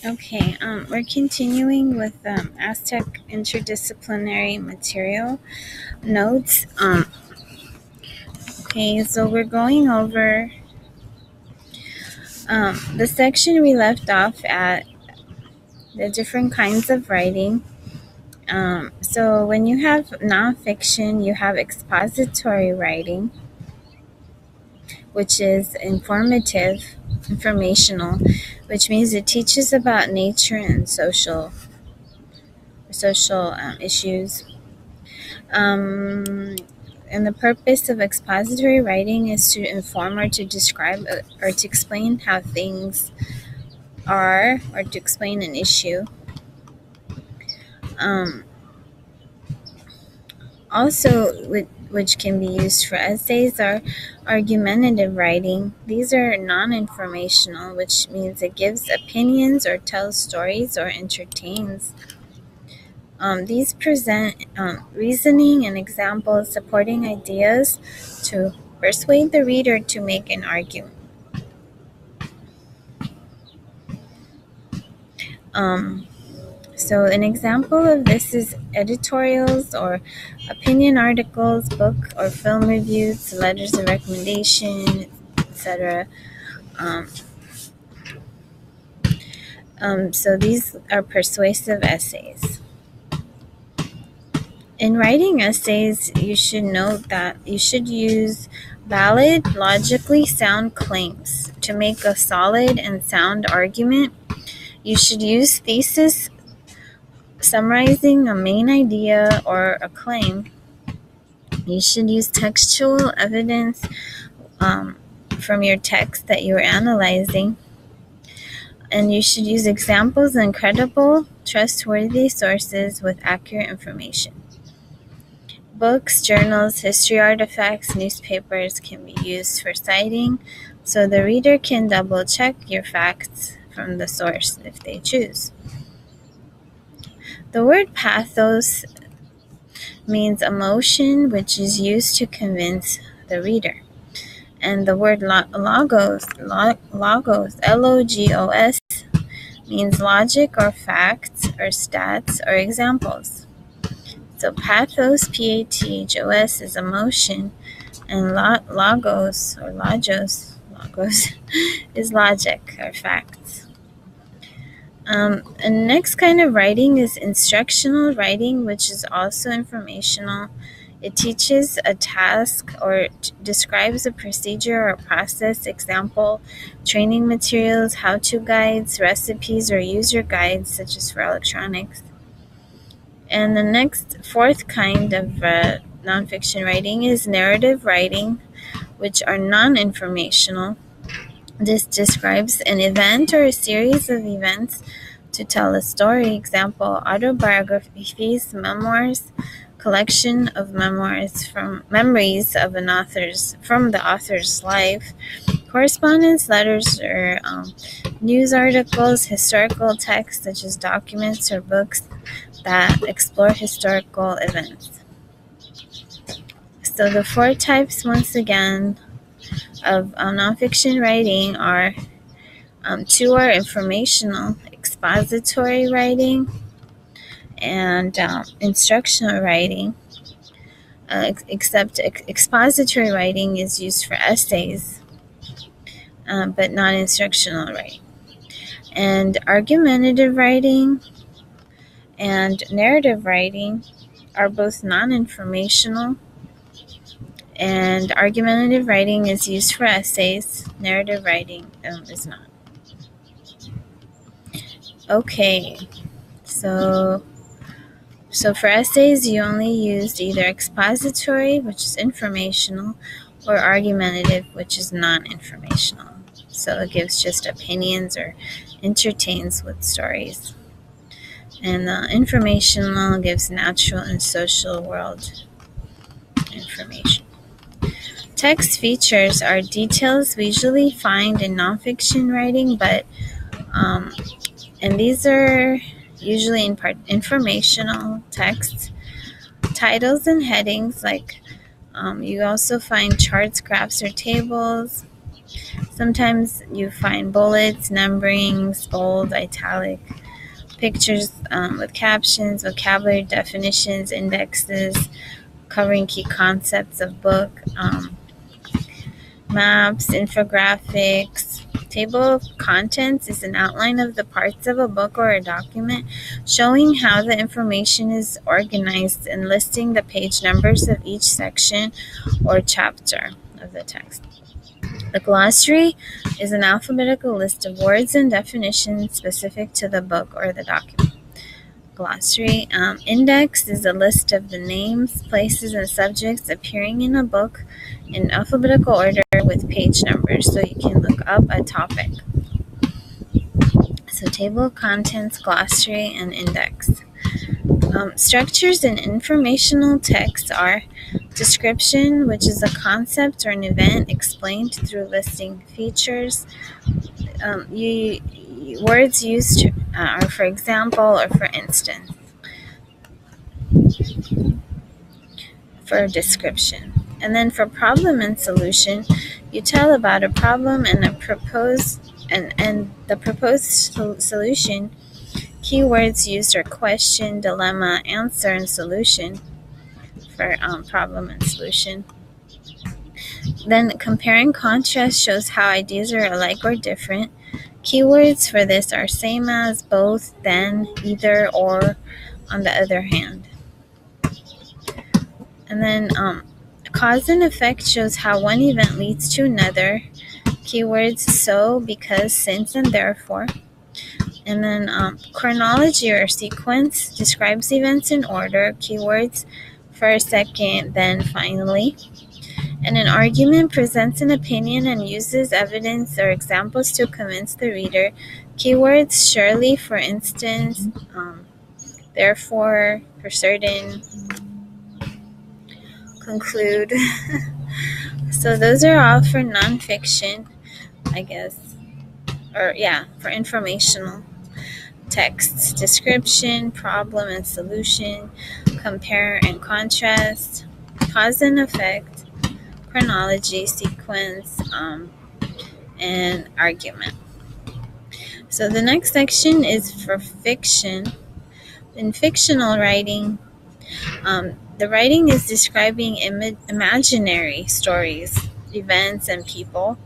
We're continuing with Aztec Interdisciplinary Material Notes. So we're going over the section we left off at the different kinds of writing. So when you have nonfiction, you have expository writing, which is informational, which means it teaches about nature and social issues. And the purpose of expository writing is to inform or to describe or to explain how things are or to explain an issue. Also, which can be used for essays, are argumentative writing. These are non-informational, which means it gives opinions or tells stories or entertains. These present reasoning and examples supporting ideas to persuade the reader to make an argument. So an example of this is editorials or opinion articles, book or film reviews, letters of recommendation, etc. So these are persuasive essays. In writing essays, you should note that you should use valid, logically sound claims to make a solid and sound argument. You should use thesis summarizing a main idea or a claim. You should use textual evidence from your text that you're analyzing. And you should use examples and credible, trustworthy sources with accurate information. Books, journals, history artifacts, newspapers can be used for citing, so the reader can double-check your facts from the source if they choose. The word pathos means emotion, which is used to convince the reader. And the word logos, Logos, means logic or facts or stats or examples. So pathos, P-A-T-H-O-S, is emotion, and logos is logic or facts. And the next kind of writing is instructional writing, which is also informational. It teaches a task or describes a procedure or process, example, training materials, how-to guides, recipes, or user guides, such as for electronics. And the fourth kind of nonfiction writing is narrative writing, which are non-informational. This describes an event or a series of events to tell a story. Example, autobiographies, memoirs, collection of memoirs from memories of from the author's life, correspondence, letters, or news articles, historical texts such as documents or books that explore historical events. So the four types, once again, of nonfiction writing are two are informational, expository writing, and instructional writing. Except expository writing is used for essays, but not instructional writing. And argumentative writing and narrative writing are both non-informational, and argumentative writing is used for essays. Narrative writing is not. Okay, so for essays, you only used either expository, which is informational, or argumentative, which is non-informational. So it gives just opinions or entertains with stories. And the informational gives natural and social world information. Text features are details we usually find in nonfiction writing, but and these are usually in part informational texts. Titles and headings, like you also find charts, graphs, or tables. Sometimes you find bullets, numberings, bold, italic, pictures with captions, vocabulary definitions, indexes, covering key concepts of book, maps, infographics. Table of contents is an outline of the parts of a book or a document, showing how the information is organized and listing the page numbers of each section or chapter of the text. The glossary is an alphabetical list of words and definitions specific to the book or the document. Glossary. Index is a list of the names, places, and subjects appearing in a book in alphabetical order with page numbers, so you can look up a topic. So table of contents, glossary, and index. Structures in informational text are description, which is a concept or an event explained through listing features. Words used are for example or for instance. For description. And then for problem and solution, you tell about a problem and the proposed solution. Keywords used are question, dilemma, answer, and solution for problem and solution. Then compare and contrast shows how ideas are alike or different. Keywords for this are same as, both, then, either, or, on the other hand. And then cause and effect shows how one event leads to another. Keywords so, because, since, and therefore. And then chronology or sequence describes events in order. Keywords first, second, then finally. And an argument presents an opinion and uses evidence or examples to convince the reader. Keywords surely, for instance, therefore, for certain, conclude. So those are all for nonfiction, I guess. Or for informational texts. Description, problem and solution, compare and contrast, cause and effect, chronology, sequence, and argument. So the next section is for fiction. In fictional writing, the writing is describing imaginary stories, events, and people.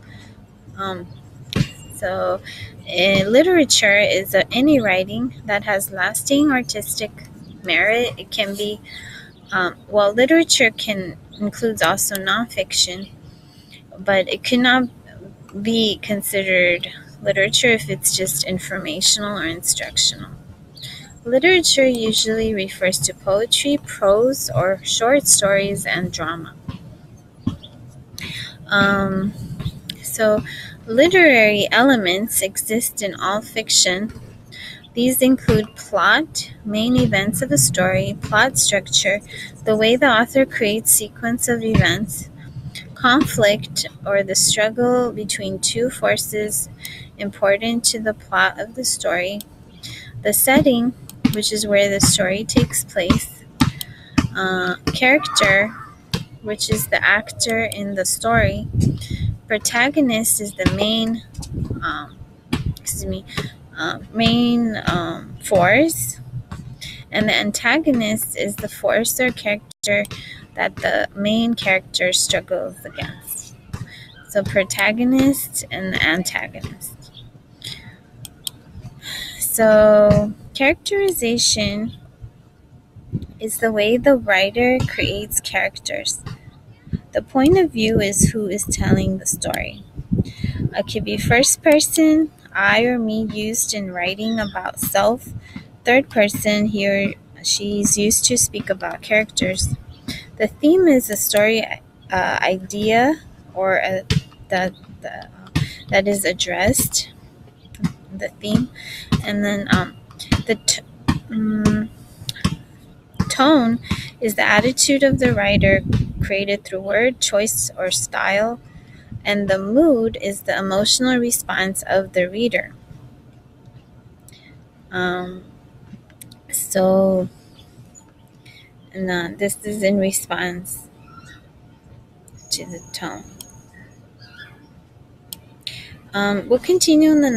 So literature is any writing that has lasting artistic merit. It can be, literature can includes also nonfiction, but it cannot be considered literature if it's just informational or instructional. Literature usually refers to poetry, prose, or short stories and drama. So literary elements exist in all fiction. These include plot, main events of a story, plot structure, the way the author creates sequence of events, conflict or the struggle between two forces important to the plot of the story, the setting, which is where the story takes place, character, which is the actor in the story, protagonist is the main force, and the antagonist is the force or character that the main character struggles against. So protagonist and the antagonist. So characterization is the way the writer creates characters. The point of view is who is telling the story. It could be first person, I or me, used in writing about self. Third person, he or she is used to speak about characters. The theme is a story idea or that is addressed. The theme, and then the tone is the attitude of the writer created through word choice or style, and the mood is the emotional response of the reader. This is in response to the tone. We'll continue in the